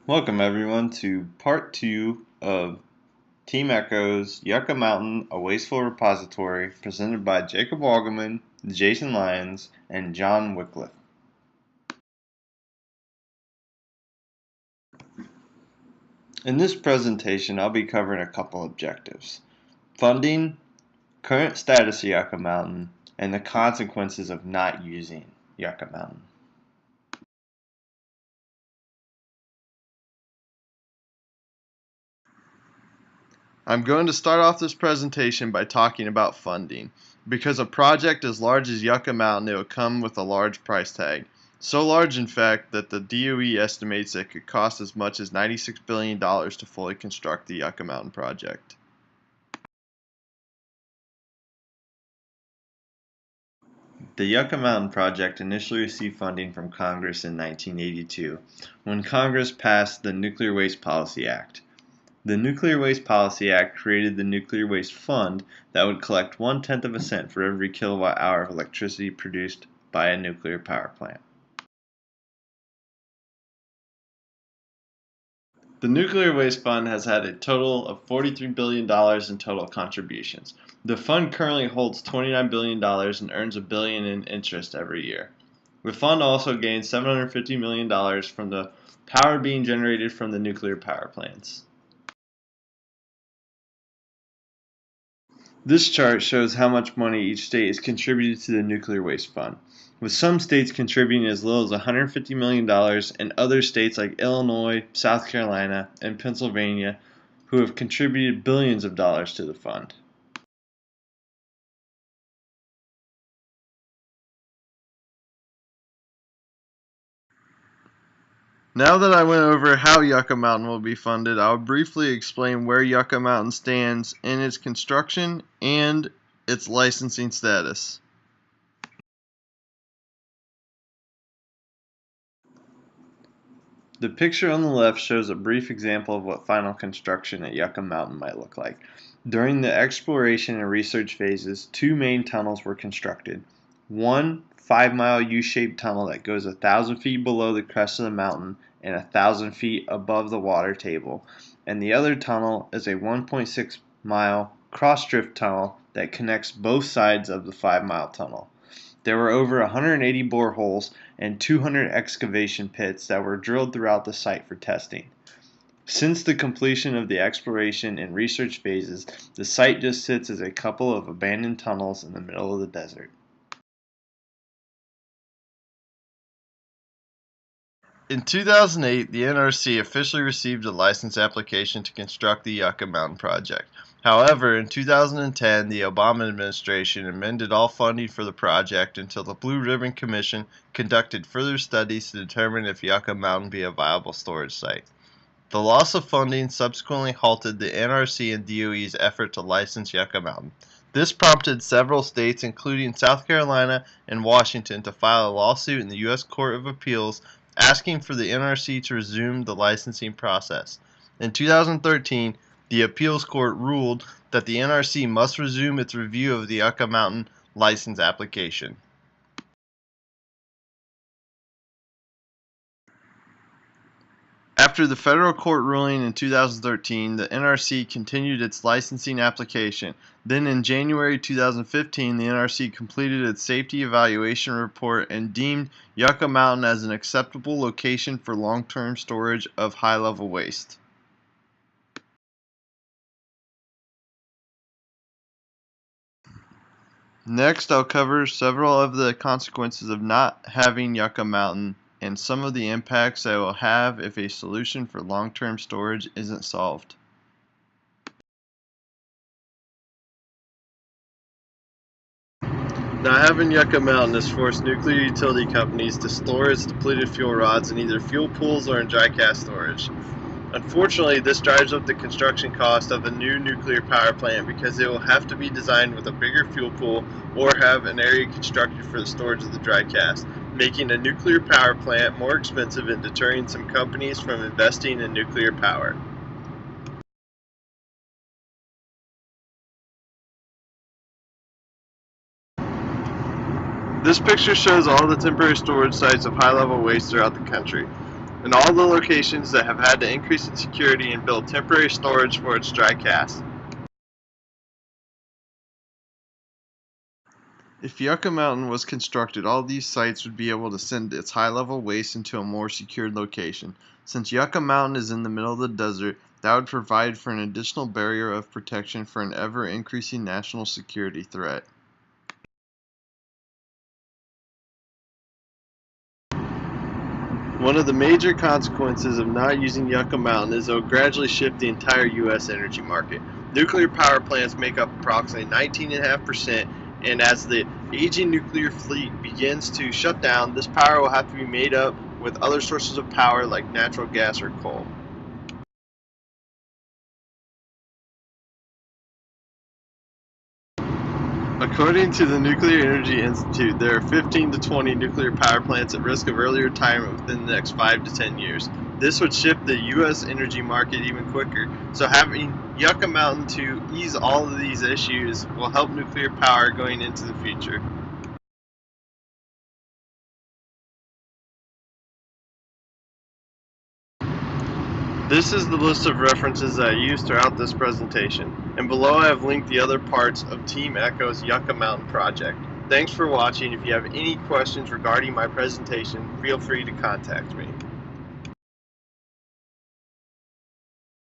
Welcome everyone to part 2 of Team Echo's Yucca Mountain, a Wasteful Repository, presented by Jacob Walgeman, Jason Lyons, and John Wycliffe. In this presentation, I'll be covering a couple objectives: funding, current status of Yucca Mountain, and the consequences of not using Yucca Mountain. I'm going to start off this presentation by talking about funding. Because a project as large as Yucca Mountain, it will come with a large price tag. So large, in fact, that the DOE estimates it could cost as much as $96 billion to fully construct the Yucca Mountain project. The Yucca Mountain project initially received funding from Congress in 1982, when Congress passed the Nuclear Waste Policy Act. The Nuclear Waste Policy Act created the Nuclear Waste Fund that would collect 1/10 of a cent for every kilowatt hour of electricity produced by a nuclear power plant. The Nuclear Waste Fund has had a total of $43 billion in total contributions. The fund currently holds $29 billion and earns $1 billion in interest every year. The fund also gains $750 million from the power being generated from the nuclear power plants. This chart shows how much money each state has contributed to the Nuclear Waste Fund, with some states contributing as little as $150 million and other states like Illinois, South Carolina, and Pennsylvania who have contributed billions of dollars to the fund. Now that I went over how Yucca Mountain will be funded, I'll briefly explain where Yucca Mountain stands in its construction and its licensing status. The picture on the left shows a brief example of what final construction at Yucca Mountain might look like. During the exploration and research phases, two main tunnels were constructed. One 5-mile U-shaped tunnel that goes 1,000 feet below the crest of the mountain and 1,000 feet above the water table, and the other tunnel is a 1.6-mile cross-drift tunnel that connects both sides of the 5-mile tunnel. There were over 180 boreholes and 200 excavation pits that were drilled throughout the site for testing. Since the completion of the exploration and research phases, the site just sits as a couple of abandoned tunnels in the middle of the desert. In 2008, the NRC officially received a license application to construct the Yucca Mountain project. However, in 2010, the Obama administration amended all funding for the project until the Blue Ribbon Commission conducted further studies to determine if Yucca Mountain be a viable storage site. The loss of funding subsequently halted the NRC and DOE's effort to license Yucca Mountain. This prompted several states, including South Carolina and Washington, to file a lawsuit in the U.S. Court of Appeals asking for the NRC to resume the licensing process. In 2013, the appeals court ruled that the NRC must resume its review of the Yucca Mountain license application. After the federal court ruling in 2013, the NRC continued its licensing application. Then in January 2015, the NRC completed its safety evaluation report and deemed Yucca Mountain as an acceptable location for long-term storage of high-level waste. Next, I'll cover several of the consequences of not having Yucca Mountain and some of the impacts that it will have if a solution for long-term storage isn't solved. Not having Yucca Mountain has forced nuclear utility companies to store its depleted fuel rods in either fuel pools or in dry cask storage. Unfortunately, this drives up the construction cost of the new nuclear power plant because it will have to be designed with a bigger fuel pool or have an area constructed for the storage of the dry cask, making a nuclear power plant more expensive and deterring some companies from investing in nuclear power. This picture shows all the temporary storage sites of high-level waste throughout the country. and all the locations that have had to increase its security and build temporary storage for its dry cast. If Yucca Mountain was constructed, all these sites would be able to send its high-level waste into a more secured location. Since Yucca Mountain is in the middle of the desert, that would provide for an additional barrier of protection for an ever-increasing national security threat. One of the major consequences of not using Yucca Mountain is it will gradually shift the entire U.S. energy market. Nuclear power plants make up approximately 19.5%, and as the aging nuclear fleet begins to shut down, this power will have to be made up with other sources of power like natural gas or coal. According to the Nuclear Energy Institute, there are 15 to 20 nuclear power plants at risk of early retirement within the next 5 to 10 years. This would shift the U.S. energy market even quicker, so having Yucca Mountain to ease all of these issues will help nuclear power going into the future. This is the list of references that I used throughout this presentation, and below I have linked the other parts of Team Echo's Yucca Mountain project. Thanks for watching. If you have any questions regarding my presentation, feel free to contact me.